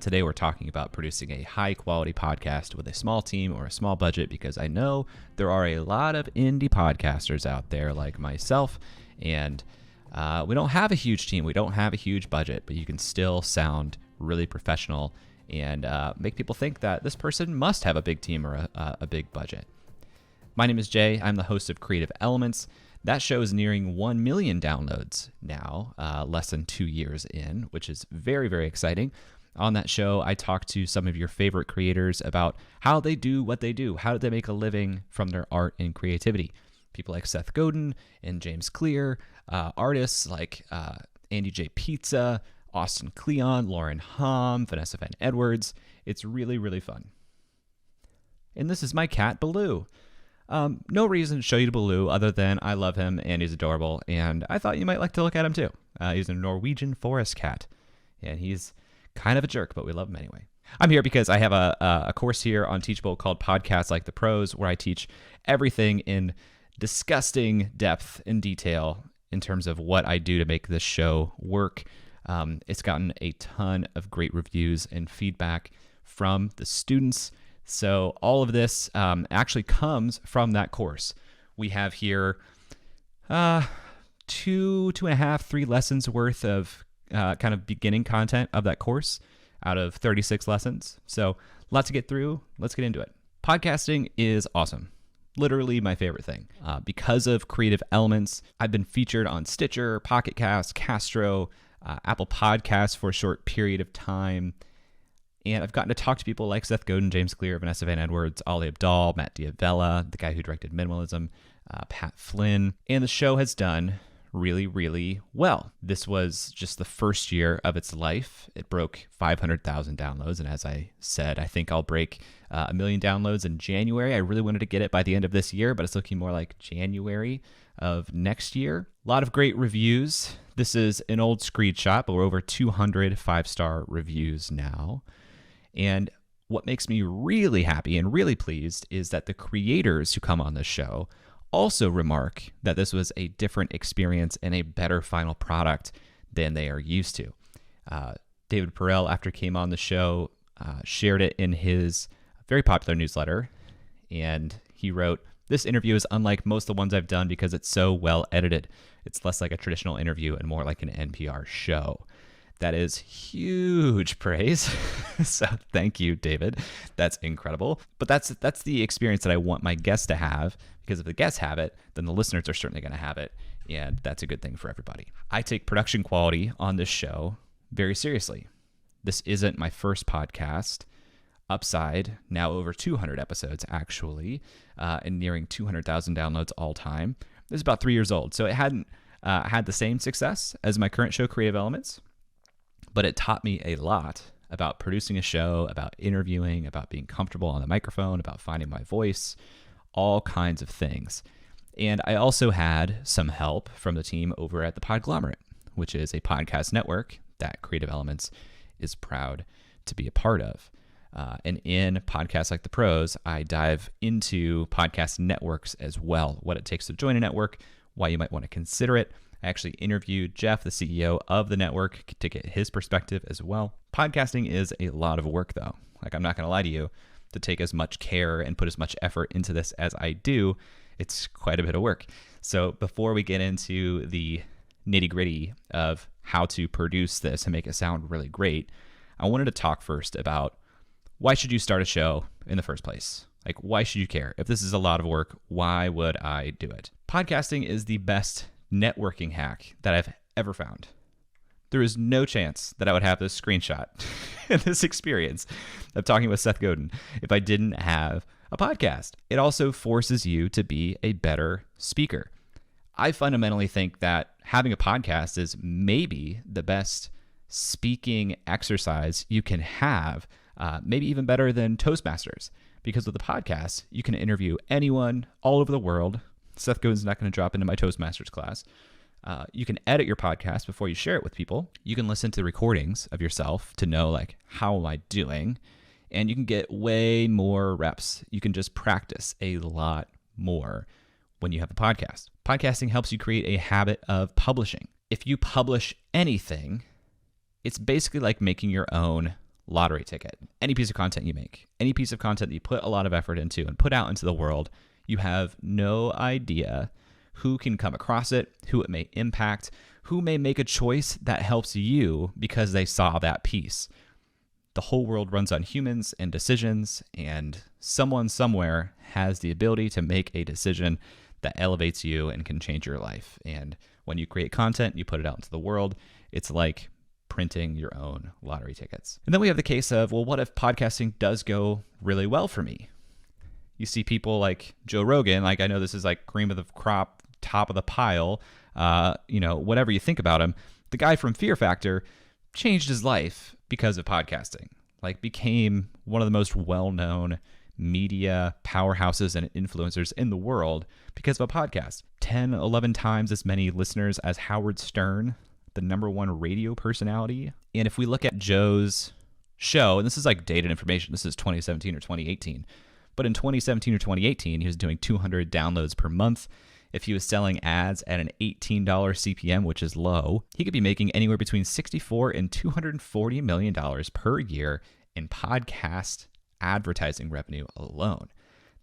Today we're talking about producing a high-quality podcast with a small team or a small budget, because I know there are a lot of indie podcasters out there like myself, and we don't have a huge team, we don't have a huge budget, but you can still sound really professional and make people think that this person must have a big team or a big budget. My name is Jay. I'm the host of Creative Elements. That show is nearing 1 million downloads now, less than 2 years in, which is very, very exciting. On that show, I talk to some of your favorite creators about how they do what they do. How do they make a living from their art and creativity? People like Seth Godin and James Clear, artists like Andy J. Pizza, Austin Kleon, Lauren Hom, Vanessa Van Edwards. It's really, really fun. And this is my cat, Baloo. No reason to show you Baloo other than I love him and he's adorable, and I thought you might like to look at him too. He's a Norwegian forest cat, and he's kind of a jerk, but we love him anyway. I'm here because I have a course here on Teachable called Podcasts Like the Pros, where I teach everything in disgusting depth and detail in terms of what I do to make this show work. It's gotten a ton of great reviews and feedback from the students. So all of this actually comes from that course. We have here 2.5, 3 lessons worth of kind of beginning content of that course out of 36 lessons. So lots to get through. Let's get into it. Podcasting is awesome. Literally my favorite thing. Because of Creative Elements, I've been featured on Stitcher, Pocket Cast, Castro, Apple Podcasts for a short period of time. And I've gotten to talk to people like Seth Godin, James Clear, Vanessa Van Edwards, Ali Abdaal, Matt Diavella, the guy who directed Minimalism, Pat Flynn. And the show has done really, really well. This was just the first year of its life. It broke 500,000 downloads. And as I said, I think I'll break 1 million downloads in January. I really wanted to get it by the end of this year, but it's looking more like January of next year. A lot of great reviews. This is an old screenshot, but we're over 200 5-star reviews now. And what makes me really happy and really pleased is that the creators who come on this show also remark that this was a different experience and a better final product than they are used to. David Perel, after he came on the show, shared it in his very popular newsletter. And he wrote, "This interview is unlike most of the ones I've done because it's so well edited. It's less like a traditional interview and more like an NPR show." That is huge praise. So thank you, David. That's incredible. But that's the experience that I want my guests to have, because if the guests have it, then the listeners are certainly going to have it. And that's a good thing for everybody. I take production quality on this show very seriously. This isn't my first podcast. Upside, now over 200 episodes actually, and nearing 200,000 downloads all time. This is about 3 years old. So it hadn't had the same success as my current show, Creative Elements. But it taught me a lot about producing a show, about interviewing, about being comfortable on the microphone, about finding my voice, all kinds of things. And I also had some help from the team over at the Podglomerate, which is a podcast network that Creative Elements is proud to be a part of. And in Podcasts Like the Pros, I dive into podcast networks as well, what it takes to join a network, why you might want to consider it. I actually interviewed Jeff, the CEO of the network, to get his perspective as well. Podcasting is a lot of work, though. Like, I'm not going to lie to you, to take as much care and put as much effort into this as I do, it's quite a bit of work. So before we get into the nitty-gritty of how to produce this and make it sound really great, I wanted to talk first about why should you start a show in the first place? Like, why should you care? If this is a lot of work, why would I do it? Podcasting is the best networking hack that I've ever found. There is no chance that I would have this screenshot and this experience of talking with Seth Godin if I didn't have a podcast. It also forces you to be a better speaker. I fundamentally think that having a podcast is maybe the best speaking exercise you can have, maybe even better than Toastmasters, because with a podcast, you can interview anyone all over the world. Seth Godin's not going to drop into my Toastmasters class. You can edit your podcast before you share it with people. You can listen to recordings of yourself to know, like, how am I doing? And you can get way more reps. You can just practice a lot more when you have a podcast. Podcasting helps you create a habit of publishing. If you publish anything, it's basically like making your own lottery ticket. Any piece of content you make, any piece of content that you put a lot of effort into and put out into the world, you have no idea who can come across it, who it may impact, who may make a choice that helps you because they saw that piece. The whole world runs on humans and decisions, and someone somewhere has the ability to make a decision that elevates you and can change your life. And when you create content, you put it out into the world, it's like printing your own lottery tickets. And then we have the case of, well, what if podcasting does go really well for me? You see people like Joe Rogan, like I know this is like cream of the crop, top of the pile, whatever you think about him. The guy from Fear Factor changed his life because of podcasting, like became one of the most well-known media powerhouses and influencers in the world because of a podcast. 10, 11 times as many listeners as Howard Stern, the #1 radio personality. And if we look at Joe's show, and this is like dated information, this is 2017 or 2018, but in 2017 or 2018, he was doing 200 downloads per month. If he was selling ads at an $18 CPM, which is low, he could be making anywhere between $64 and $240 million per year in podcast advertising revenue alone.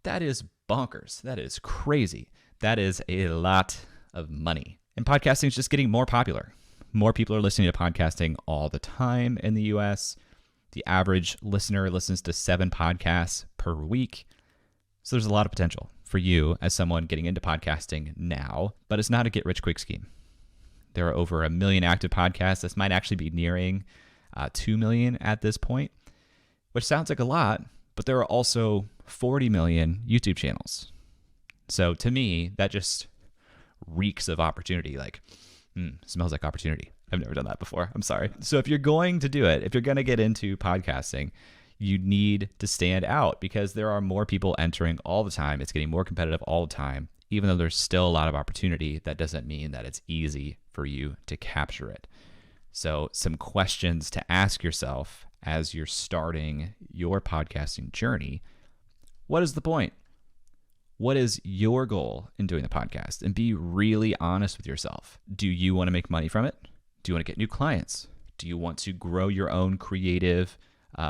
That is bonkers. That is crazy. That is a lot of money. And podcasting is just getting more popular. More people are listening to podcasting all the time in the US. The average listener listens to 7 podcasts per week. So there's a lot of potential for you as someone getting into podcasting now, but it's not a get-rich-quick scheme. There are over 1 million active podcasts. This might actually be nearing 2 million at this point, which sounds like a lot, but there are also 40 million YouTube channels. So to me, that just reeks of opportunity. Like, smells like opportunity. I've never done that before. I'm sorry. So if you're going to do it, if you're going to get into podcasting, you need to stand out because there are more people entering all the time. It's getting more competitive all the time. Even though there's still a lot of opportunity, that doesn't mean that it's easy for you to capture it. So some questions to ask yourself as you're starting your podcasting journey. What is the point? What is your goal in doing the podcast? And be really honest with yourself. Do you want to make money from it? Do you want to get new clients? Do you want to grow your own creative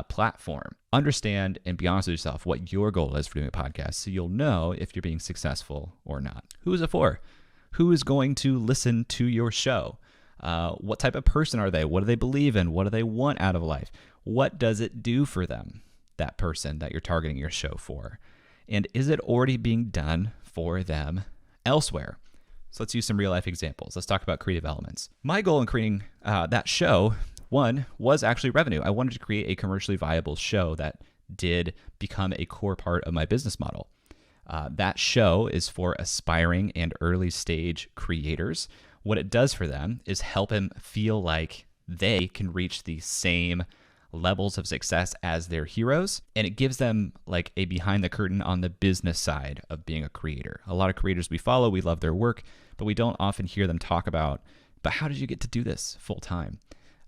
platform? Understand and be honest with yourself what your goal is for doing a podcast so you'll know if you're being successful or not. Who is it for? Who is going to listen to your show? What type of person are they? What do they believe in? What do they want out of life? What does it do for them, that person that you're targeting your show for? And is it already being done for them elsewhere? So let's use some real life examples. Let's talk about creative elements. My goal in creating that show, one, was actually revenue. I wanted to create a commercially viable show that did become a core part of my business model. That show is for aspiring and early stage creators. What it does for them is help them feel like they can reach the same levels of success as their heroes, and it gives them like a behind the curtain on the business side of being a creator. A lot of creators we follow, we love their work, but we don't often hear them talk about, but how did you get to do this full time?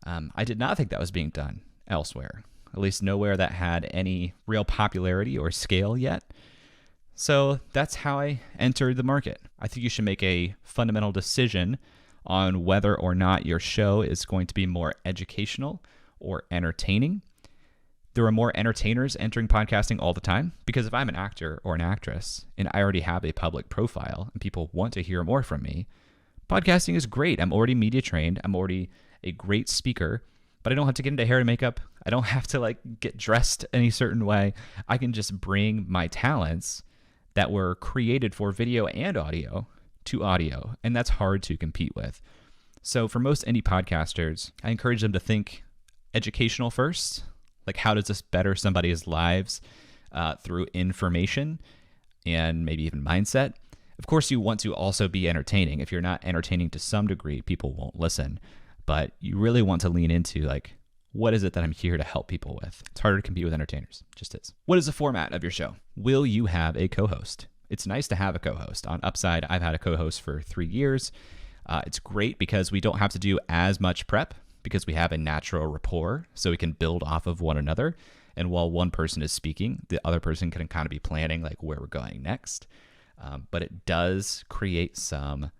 I did not think that was being done elsewhere, at least nowhere that had any real popularity or scale yet. So that's how I entered the market. I think you should make a fundamental decision on whether or not your show is going to be more educational or entertaining. There are more entertainers entering podcasting all the time because if I'm an actor or an actress and I already have a public profile and people want to hear more from me, podcasting is great. I'm already media trained. I'm already a great speaker, but I don't have to get into hair and makeup. I don't have to like get dressed any certain way. I can just bring my talents that were created for video and audio to audio, and that's hard to compete with. So for most indie podcasters, I encourage them to think educational first, like how does this better somebody's lives through information and maybe even mindset. Of course, you want to also be entertaining. If you're not entertaining to some degree, people won't listen, but you really want to lean into like, what is it that I'm here to help people with? It's harder to compete with entertainers, just is. What is the format of your show? Will you have a co-host? It's nice to have a co-host. On Upside, I've had a co-host for 3 years. It's great because we don't have to do as much prep, because we have a natural rapport, so we can build off of one another. And while one person is speaking, the other person can kind of be planning like where we're going next. But it does create some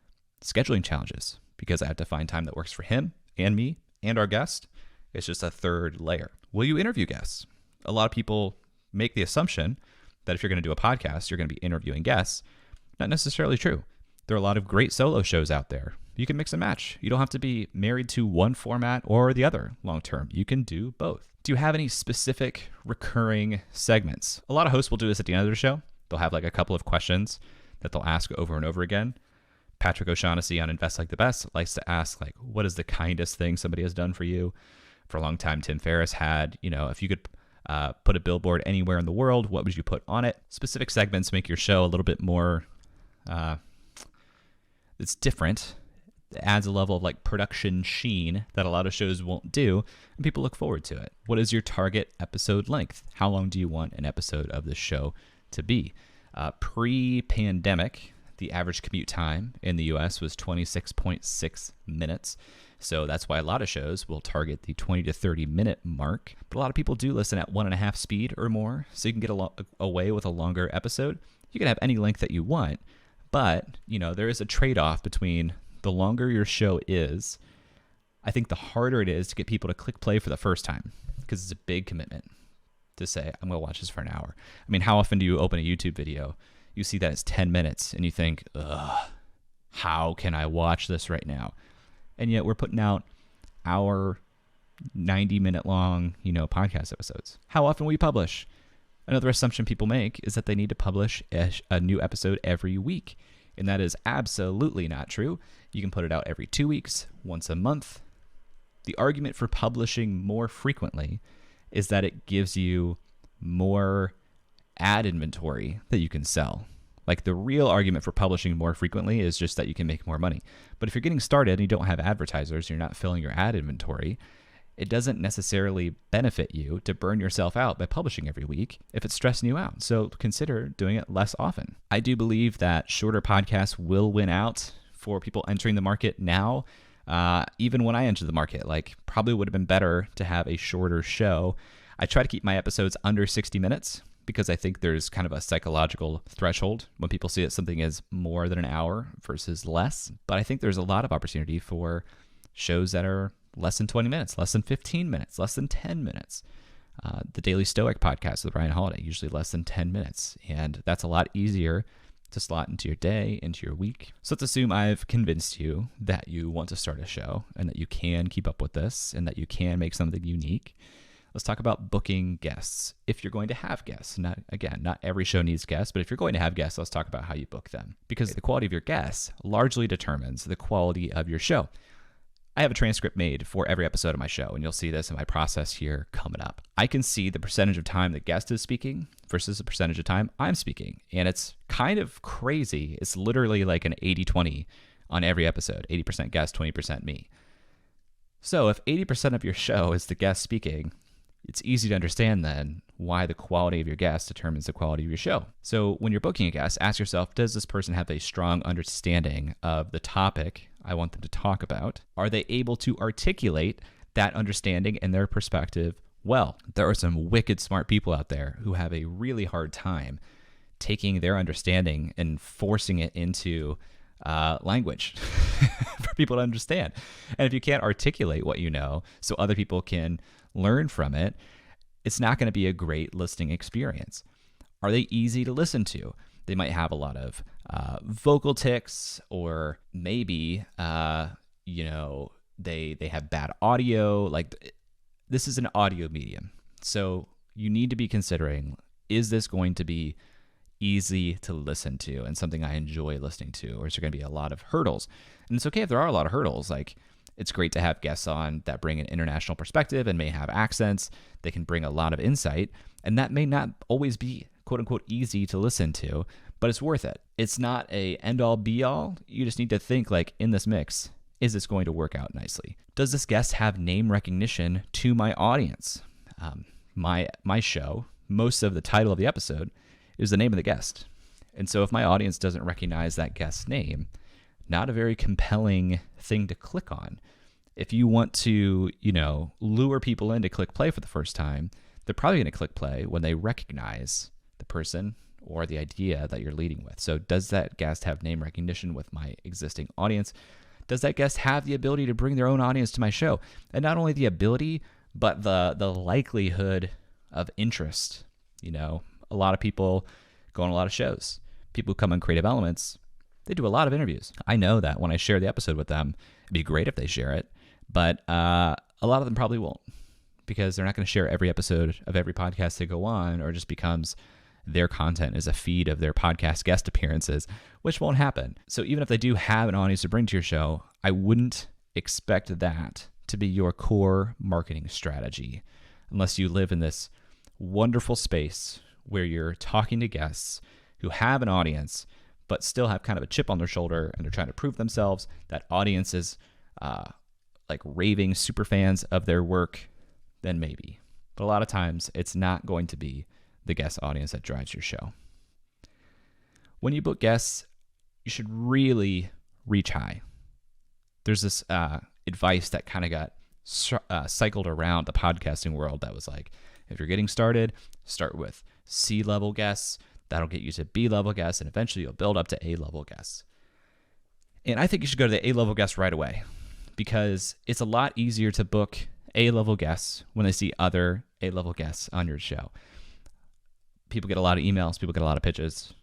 scheduling challenges because I have to find time that works for him and me and our guest. It's just a third layer. Will you interview guests? A lot of people make the assumption that if you're going to do a podcast, you're going to be interviewing guests. Not necessarily true. There are a lot of great solo shows out there. You can mix and match. You don't have to be married to one format or the other long term. You can do both. Do you have any specific recurring segments? A lot of hosts will do this at the end of the show. They'll have like a couple of questions that they'll ask over and over again. Patrick O'Shaughnessy on Invest Like the Best likes to ask, like, what is the kindest thing somebody has done for you? For a long time, Tim Ferriss had, if you could put a billboard anywhere in the world, what would you put on it? Specific segments make your show a little bit more, it's different. It adds a level of like production sheen that a lot of shows won't do, and people look forward to it. What is your target episode length? How long do you want an episode of the show to be? Pre-pandemic, the average commute time in the US was 26.6 minutes. So that's why a lot of shows will target the 20 to 30 minute mark. But a lot of people do listen at 1.5 speed or more, so you can get away with a longer episode. You can have any length that you want, but there is a trade-off between the longer your show is. I think the harder it is to get people to click play for the first time, because it's a big commitment to say, I'm going to watch this for an hour. I mean, how often do you open a YouTube video? You see that it's 10 minutes and you think, ugh, how can I watch this right now? And yet we're putting out our 90-minute long, podcast episodes. How often we publish? Another assumption people make is that they need to publish a new episode every week. And that is absolutely not true. You can put it out every 2 weeks, once a month. The argument for publishing more frequently is that it gives you more ad inventory that you can sell. Like, the real argument for publishing more frequently is just that you can make more money. But if you're getting started and you don't have advertisers, you're not filling your ad inventory, it doesn't necessarily benefit you to burn yourself out by publishing every week if it's stressing you out. So consider doing it less often. I do believe that shorter podcasts will win out for people entering the market now. Even when I entered the market, probably would have been better to have a shorter show. I try to keep my episodes under 60 minutes because I think there's kind of a psychological threshold when people see that something is more than an hour versus less. But I think there's a lot of opportunity for shows that are less than 20 minutes, less than 15 minutes, less than 10 minutes. The Daily Stoic podcast with Ryan Holiday, usually less than 10 minutes. And that's a lot easier to slot into your day, into your week. So let's assume I've convinced you that you want to start a show and that you can keep up with this and that you can make something unique. Let's talk about booking guests. If you're going to have guests, not every show needs guests, but if you're going to have guests, let's talk about how you book them. Because the quality of your guests largely determines the quality of your show. I have a transcript made for every episode of my show, and you'll see this in my process here coming up. I can see the percentage of time the guest is speaking versus the percentage of time I'm speaking, and it's kind of crazy. It's literally like an 80-20 on every episode, 80% guest, 20% me. So if 80% of your show is the guest speaking, it's easy to understand then why the quality of your guest determines the quality of your show. So when you're booking a guest, ask yourself, does this person have a strong understanding of the topic I want them to talk about? Are they able to articulate that understanding and their perspective well? There are some wicked smart people out there who have a really hard time taking their understanding and forcing it into language for people to understand. And if you can't articulate what you know so other people can learn from it, it's not going to be a great listening experience. Are they easy to listen to? They might have a lot of vocal tics, or maybe they have bad audio. Like, this is an audio medium, so you need to be considering, is this going to be easy to listen to and something I enjoy listening to, or is there going to be a lot of hurdles? And it's okay if there are a lot of hurdles. Like, it's great to have guests on that bring an international perspective and may have accents. They can bring a lot of insight, and that may not always be quote unquote easy to listen to, but it's worth it. It's not a end all be all. You just need to think, like, in this mix, is this going to work out nicely? Does this guest have name recognition to my audience? My show, most of the title of the episode is the name of the guest. And so if my audience doesn't recognize that guest's name, not a very compelling thing to click on. If you want to, lure people in to click play for the first time, they're probably going to click play when they recognize the person or the idea that you're leading with. So does that guest have name recognition with my existing audience? Does that guest have the ability to bring their own audience to my show? And not only the ability, but the likelihood of interest, a lot of people go on a lot of shows. People who come on Creative Elements, they do a lot of interviews. I know that when I share the episode with them, it'd be great if they share it, but a lot of them probably won't, because they're not going to share every episode of every podcast they go on, or it just becomes their content is a feed of their podcast guest appearances, which won't happen. So even if they do have an audience to bring to your show, I wouldn't expect that to be your core marketing strategy, unless you live in this wonderful space where you're talking to guests who have an audience, but still have kind of a chip on their shoulder, and they're trying to prove themselves. That audience is like raving super fans of their work, then maybe. But a lot of times it's not going to be the guest audience that drives your show. When you book guests, you should really reach high. There's this advice that kind of got cycled around the podcasting world that was like, if you're getting started, start with C-level guests. That'll get you to B-level guests, and eventually you'll build up to A-level guests. And I think you should go to the A-level guests right away, because it's a lot easier to book A-level guests when they see other A-level guests on your show. People get a lot of emails, people get a lot of pitches.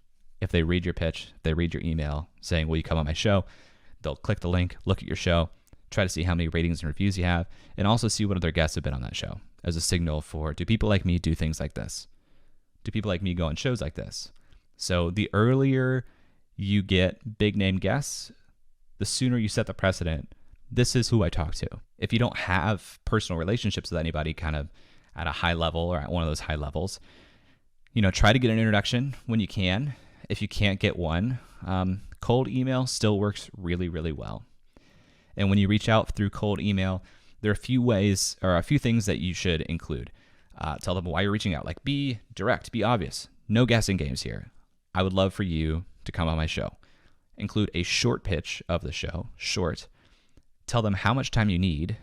If they read your pitch, they read your email saying, will you come on my show? They'll click the link, look at your show, try to see how many ratings and reviews you have, and also see what other guests have been on that show as a signal for, do people like me do things like this? Do people like me go on shows like this? So the earlier you get big name guests, the sooner you set the precedent. This is who I talk to. If you don't have personal relationships with anybody kind of at a high level or at one of those high levels, try to get an introduction when you can. If you can't get one, cold email still works really, really well. And when you reach out through cold email, there are a few ways or a few things that you should include. Tell them why you're reaching out. Like, be direct, be obvious. No guessing games here. I would love for you to come on my show. Include a short pitch of the show, short. Tell them how much time you need.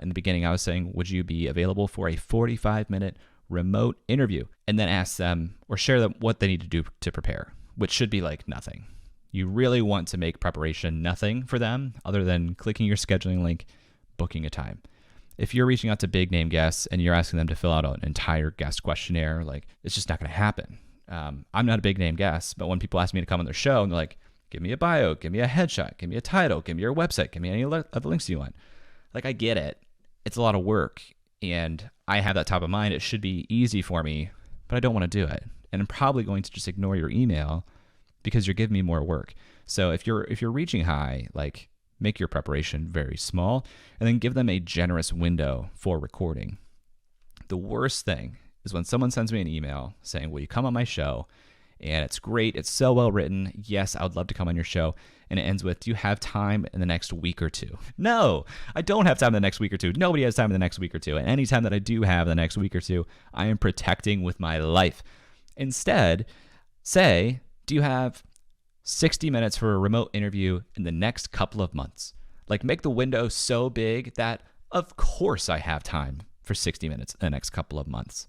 In the beginning, I was saying, would you be available for a 45-minute remote interview? And then ask them or share them what they need to do to prepare, which should be like nothing. You really want to make preparation nothing for them other than clicking your scheduling link, booking a time. If you're reaching out to big name guests and you're asking them to fill out an entire guest questionnaire, like, it's just not going to happen. I'm not a big name guest, but when people ask me to come on their show and they're like, give me a bio, give me a headshot, give me a title, give me your website, give me any other links you want. Like, I get it. It's a lot of work, and I have that top of mind. It should be easy for me, but I don't want to do it. And I'm probably going to just ignore your email because you're giving me more work. So if you're reaching high, like, make your preparation very small, and then give them a generous window for recording. The worst thing is when someone sends me an email saying, will you come on my show? And it's great. It's so well written. Yes, I would love to come on your show. And it ends with, do you have time in the next week or two? No, I don't have time in the next week or two. Nobody has time in the next week or two. And any time that I do have the next week or two, I am protecting with my life. Instead, say, do you have 60 minutes for a remote interview in the next couple of months? Like, make the window so big that, of course, I have time for 60 minutes in the next couple of months.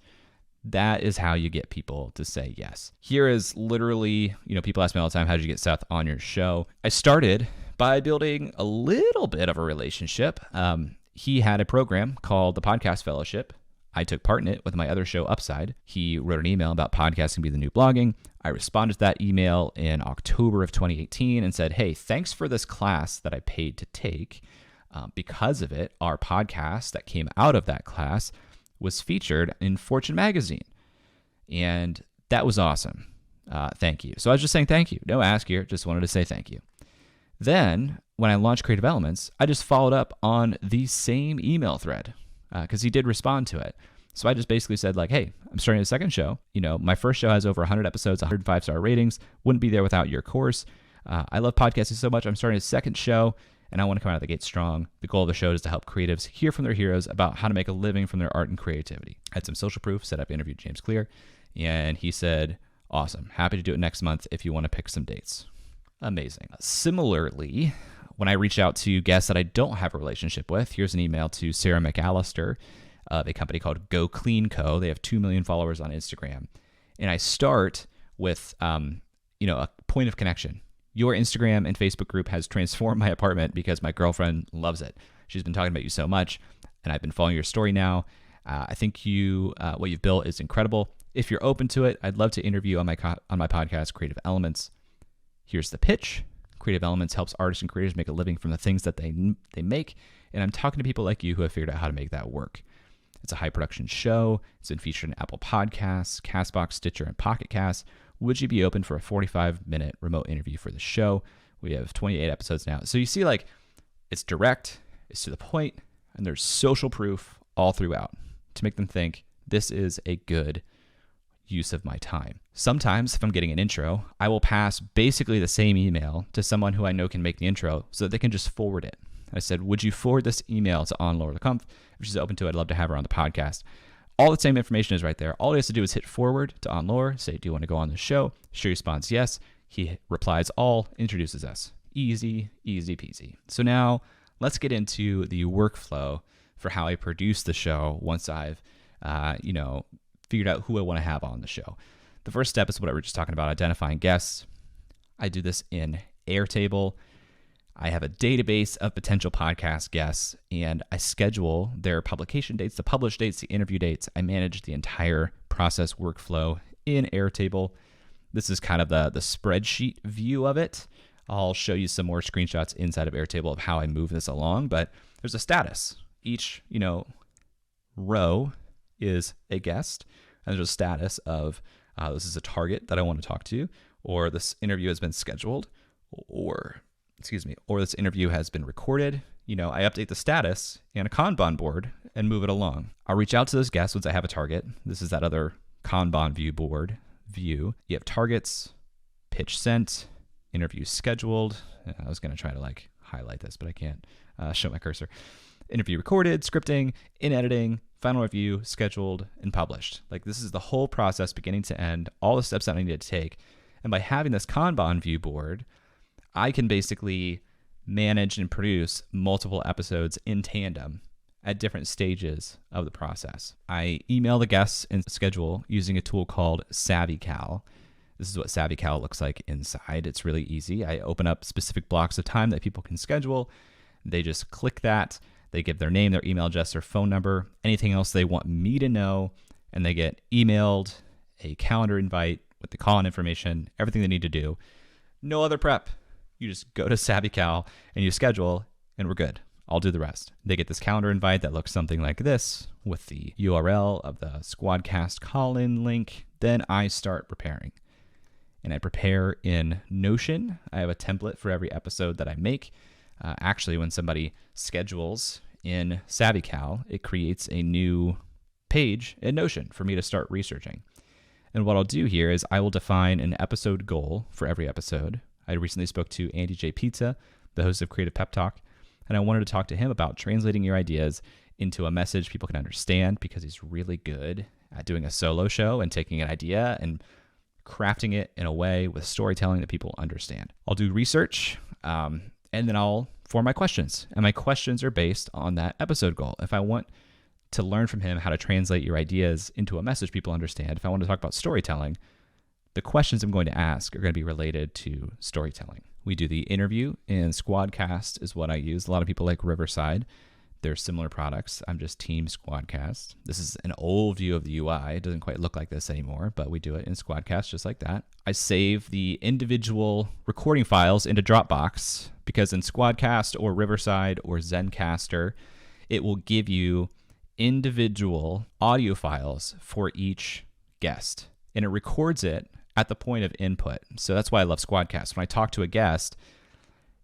That is how you get people to say yes. Here is literally, people ask me all the time, how did you get Seth on your show? I started by building a little bit of a relationship. He had a program called the Podcast Fellowship. I took part in it with my other show, Upside. He wrote an email about podcasting be the new blogging. I responded to that email in October of 2018 and said, hey, thanks for this class that I paid to take. Because of it, our podcast that came out of that class was featured in Fortune magazine. And that was awesome. Thank you. So I was just saying thank you. No ask here. Just wanted to say thank you. Then when I launched Creative Elements, I just followed up on the same email thread because he did respond to it. So I just basically said like, hey, I'm starting a second show. My first show has over 100 episodes, 105-star ratings. Wouldn't be there without your course. I love podcasting so much. I'm starting a second show, and I want to come out of the gate strong. The goal of the show is to help creatives hear from their heroes about how to make a living from their art and creativity. I had some social proof, set up, interviewed James Clear, and he said, awesome, happy to do it next month if you want to pick some dates. Amazing. Similarly, when I reach out to guests that I don't have a relationship with, here's an email to Sarah McAllister of a company called Go Clean Co. They have 2 million followers on Instagram. And I start with, a point of connection. Your Instagram and Facebook group has transformed my apartment because my girlfriend loves it. She's been talking about you so much, and I've been following your story now, I think what you've built is incredible. If you're open to it, I'd love to interview on my podcast, Creative Elements. Here's the pitch. Creative Elements helps artists and creators make a living from the things that they make, and I'm talking to people like you who have figured out how to make that work. It's a high production show. It's been featured in Apple Podcasts, CastBox, Stitcher, and Pocket Cast. Would you be open for a 45-minute remote interview for the show? We have 28 episodes now. So you see, like, it's direct, it's to the point, and there's social proof all throughout to make them think this is a good use of my time. Sometimes if I'm getting an intro, I will pass basically the same email to someone who I know can make the intro so that they can just forward it. I said, would you forward this email to Anne-Laure Lecomte? If she's open to it, I'd love to have her on the podcast. All the same information is right there. All he has to do is hit forward to Anne-Laure, say, do you want to go on the show? She responds yes. He replies all, introduces us. Easy, easy peasy. So now let's get into the workflow for how I produce the show once I've, figured out who I want to have on the show. The first step is what we were just talking about, identifying guests. I do this in Airtable. I have a database of potential podcast guests, and I schedule their publication dates, the publish dates, the interview dates. I manage the entire process workflow in Airtable. This is kind of the spreadsheet view of it. I'll show you some more screenshots inside of Airtable of how I move this along, but there's a status. Each, row is a guest, and there's a status of this is a target that I want to talk to, or this interview has been scheduled, or this interview has been recorded. I update the status in a Kanban board and move it along. I'll reach out to those guests once I have a target. This is that other Kanban view. You have targets, pitch sent, interview scheduled. I was going to try to highlight this, but I can't show my cursor. Interview recorded, scripting, in editing, final review, scheduled, and published. This is the whole process beginning to end, all the steps that I need to take. And by having this Kanban view board, I can basically manage and produce multiple episodes in tandem at different stages of the process. I email the guests and schedule using a tool called SavvyCal. This is what SavvyCal looks like inside. It's really easy. I open up specific blocks of time that people can schedule. They just click that. They give their name, their email address, their phone number, anything else they want me to know, and they get emailed a calendar invite with the call-in information, everything they need to do. No other prep. You just go to SavvyCal and you schedule, and we're good. I'll do the rest. They get this calendar invite that looks something like this with the URL of the Squadcast call-in link. Then I start preparing. And I prepare in Notion. I have a template for every episode that I make. Actually, when somebody schedules in SavvyCal, it creates a new page in Notion for me to start researching. And what I'll do here is I will define an episode goal for every episode. I recently spoke to Andy J. Pizza, the host of Creative Pep Talk, and I wanted to talk to him about translating your ideas into a message people can understand, because he's really good at doing a solo show and taking an idea and crafting it in a way with storytelling that people understand. I'll do research, and then I'll form my questions. And my questions are based on that episode goal. If I want to learn from him how to translate your ideas into a message people understand, if I want to talk about storytelling, the questions I'm going to ask are going to be related to storytelling. We do the interview, and Squadcast is what I use. A lot of people like Riverside. They're similar products. I'm just Team Squadcast. This is an old view of the UI. It doesn't quite look like this anymore, but we do it in Squadcast just like that. I save the individual recording files into DropBox, because in Squadcast or Riverside or Zencaster, it will give you individual audio files for each guest, and it records it at the point of input. So that's why I love Squadcast. When I talk to a guest,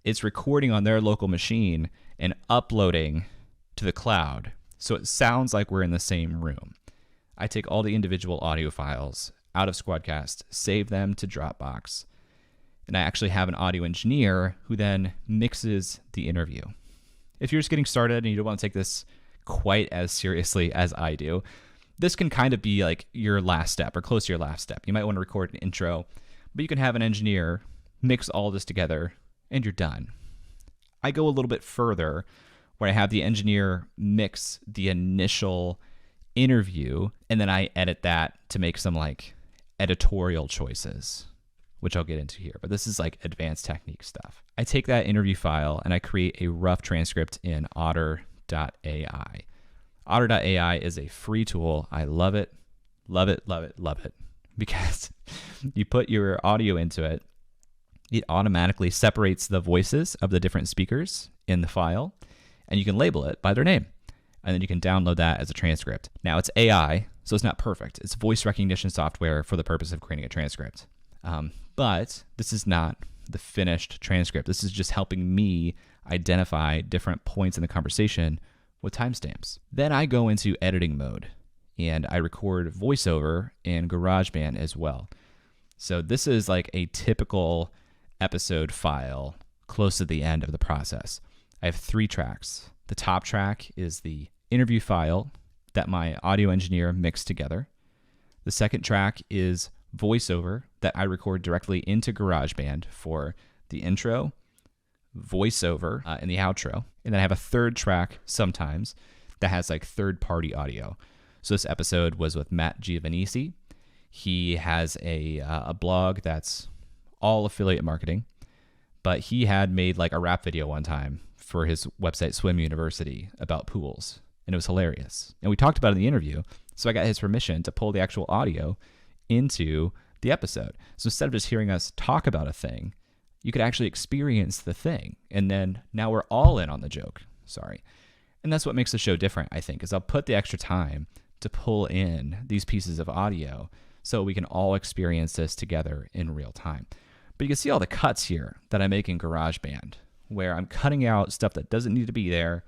it's recording on their local machine and uploading to the cloud, so it sounds like we're in the same room. I take all the individual audio files out of Squadcast, save them to Dropbox, and I actually have an audio engineer who then mixes the interview. If you're just getting started and you don't want to take this quite as seriously as I do, this can kind of be like your last step or close to your last step. You might want to record an intro, but you can have an engineer mix all this together and you're done. I go a little bit further where I have the engineer mix the initial interview, and then I edit that to make some editorial choices, which I'll get into here. But this is advanced technique stuff. I take that interview file and I create a rough transcript in Otter.ai. Otter.ai is a free tool. I love it, love it, love it, love it, because you put your audio into it, it automatically separates the voices of the different speakers in the file, and you can label it by their name. And then you can download that as a transcript. Now, it's AI, so it's not perfect. It's voice recognition software for the purpose of creating a transcript. But this is not the finished transcript. This is just helping me identify different points in the conversation with timestamps. Then I go into editing mode, and I record voiceover in GarageBand as well. So this is like a typical episode file close to the end of the process. I have 3 tracks. The top track is the interview file that my audio engineer mixed together. The second track is voiceover that I record directly into GarageBand for the intro, voiceover, and the outro. And then I have a third track sometimes that has like third-party audio. So this episode was with Matt Giovanisi. He has a blog that's all affiliate marketing, but he had made like a rap video one time for his website Swim University about pools, and it was hilarious. And we talked about it in the interview, so I got his permission to pull the actual audio into the episode. So instead of just hearing us talk about a thing, you could actually experience the thing, and then now we're all in on the joke. Sorry. And that's what makes the show different, I think, is I'll put the extra time to pull in these pieces of audio so we can all experience this together in real time. But you can see all the cuts here that I make in GarageBand, where I'm cutting out stuff that doesn't need to be there.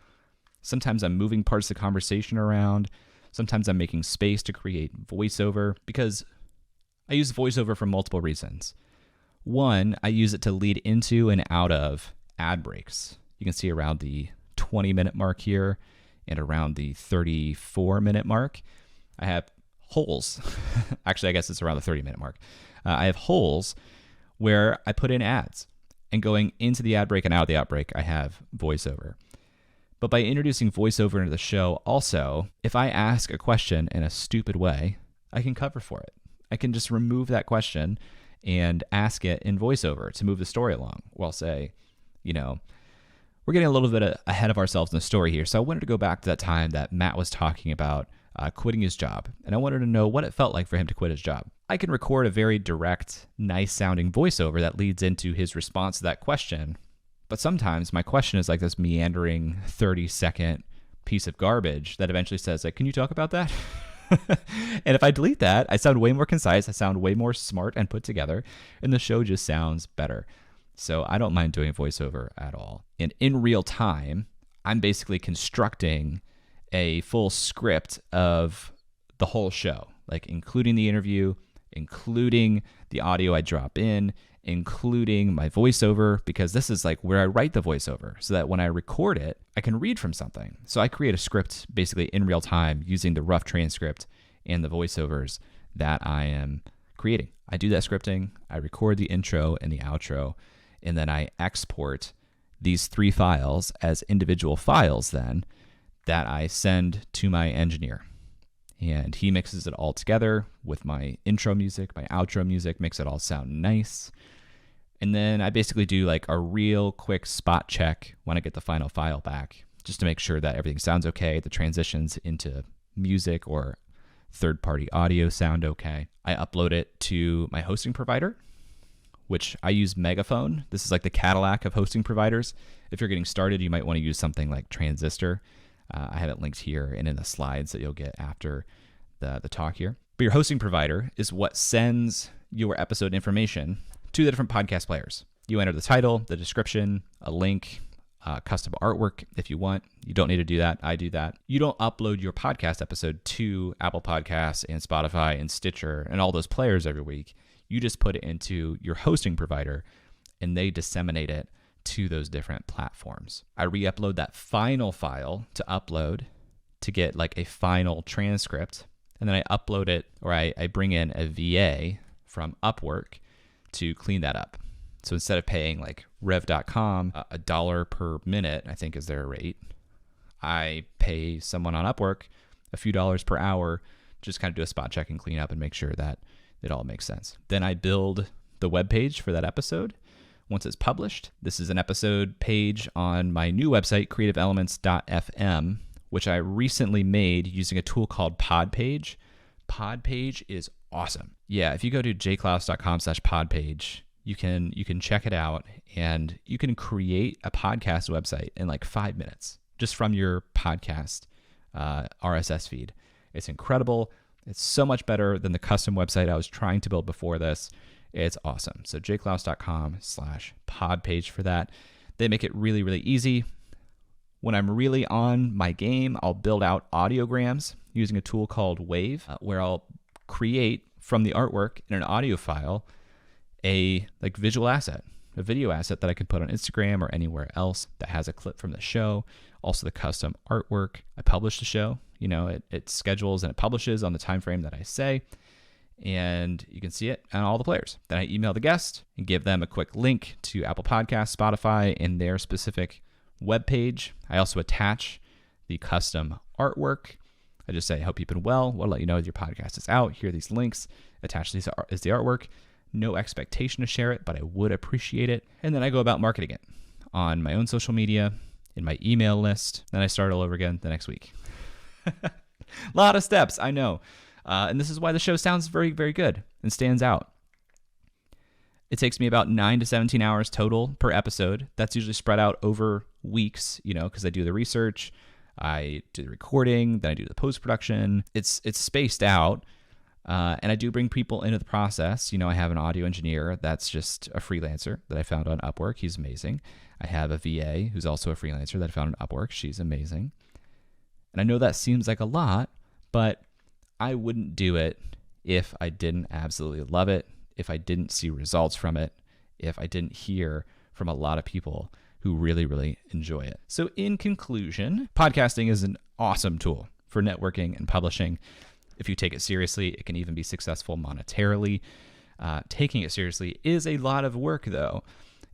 Sometimes I'm moving parts of the conversation around. Sometimes I'm making space to create voiceover, because I use voiceover for multiple reasons. One, I use it to lead into and out of ad breaks. You can see around the 20-minute mark here and around the 34-minute mark, I have holes. Actually, I guess it's around the 30-minute mark. I have holes where I put in ads. And going into the ad break and out of the outbreak, I have voiceover. But by introducing voiceover into the show, also, if I ask a question in a stupid way, I can cover for it. I can just remove that question and ask it in voiceover to move the story along. Or I'll say, we're getting a little bit ahead of ourselves in the story here. So I wanted to go back to that time that Matt was talking about quitting his job. And I wanted to know what it felt like for him to quit his job. I can record a very direct, nice sounding voiceover that leads into his response to that question. But sometimes my question is like this meandering 30-second piece of garbage that eventually says, like, can you talk about that? And if I delete that, I sound way more concise. I sound way more smart and put together. And the show just sounds better. So I don't mind doing voiceover at all. And in real time, I'm basically constructing a full script of the whole show, like including the interview, including the audio I drop in, including my voiceover, because this is like where I write the voiceover so that when I record it, I can read from something. So I create a script basically in real time using the rough transcript and the voiceovers that I am creating. I do that scripting, I record the intro and the outro, and then I export these 3 files as individual files then that I send to my engineer. And he mixes it all together with my intro music, my outro music, makes it all sound nice. And then I basically do like a real quick spot check when I get the final file back, just to make sure that everything sounds okay, the transitions into music or third-party audio sound okay. I upload it to my hosting provider, which I use Megaphone. This is like the Cadillac of hosting providers. If you're getting started, you might want to use something like Transistor. I have it linked here and in the slides that you'll get after the talk here. But your hosting provider is what sends your episode information to the different podcast players. You enter the title, the description, a link, custom artwork if you want. You don't need to do that. I do that. You don't upload your podcast episode to Apple Podcasts and Spotify and Stitcher and all those players every week. You just put it into your hosting provider and they disseminate it to those different platforms. I re-upload that final file to upload to get like a final transcript. And then I upload it, or I bring in a VA from Upwork to clean that up. So instead of paying like Rev.com $1 per minute, I think is their rate, I pay someone on Upwork a few dollars per hour, just kind of do a spot check and clean up and make sure that it all makes sense. Then I build the web page for that episode. Once it's published, this is an episode page on my new website, creativeelements.fm, which I recently made using a tool called Podpage. Podpage is awesome. Yeah, if you go to jclouse.com/podpage, you can check it out, and you can create a podcast website in like 5 minutes just from your podcast RSS feed. It's incredible. It's so much better than the custom website I was trying to build before this. It's awesome. So jclouse.com/podpage for that. They make it really, really easy. When I'm really on my game, I'll build out audiograms using a tool called Wave, where I'll create from the artwork in an audio file a like visual asset, a video asset that I can put on Instagram or anywhere else that has a clip from the show. Also the custom artwork. I publish the show. It schedules and it publishes on the time frame that I say, and you can see it on all the players. Then I email the guest and give them a quick link to Apple Podcasts, Spotify, and their specific web page. I also attach the custom artwork. I just say, I hope you've been well. We'll let you know your podcast is out. Here are these links. Attached is the artwork. No expectation to share it, but I would appreciate it. And then I go about marketing it on my own social media, in my email list. Then I start all over again the next week. A lot of steps, I know. And this is why the show sounds very, very good and stands out. It takes me about 9 to 17 hours total per episode. That's usually spread out over weeks, because I do the research, I do the recording, then I do the post-production. It's spaced out, and I do bring people into the process. I have an audio engineer that's just a freelancer that I found on Upwork. He's amazing. I have a VA who's also a freelancer that I found on Upwork. She's amazing. And I know that seems like a lot, but I wouldn't do it if I didn't absolutely love it, if I didn't see results from it, if I didn't hear from a lot of people who really, really enjoy it. So in conclusion, podcasting is an awesome tool for networking and publishing. If you take it seriously, it can even be successful monetarily. Taking it seriously is a lot of work, though,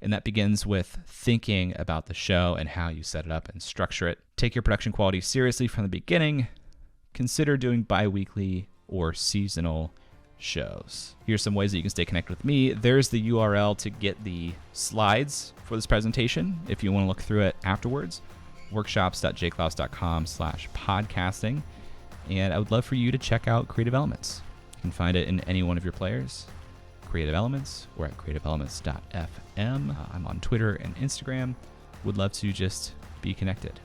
and that begins with thinking about the show and how you set it up and structure it. Take your production quality seriously from the beginning. Consider doing bi-weekly or seasonal shows. Here's some ways that you can stay connected with me. There's the URL to get the slides for this presentation if you want to look through it afterwards. workshops.jclouse.com/podcasting. And I would love for you to check out Creative Elements. You can find it in any one of your players, Creative Elements, or at creativeelements.fm. I'm on Twitter and Instagram. Would love to just be connected.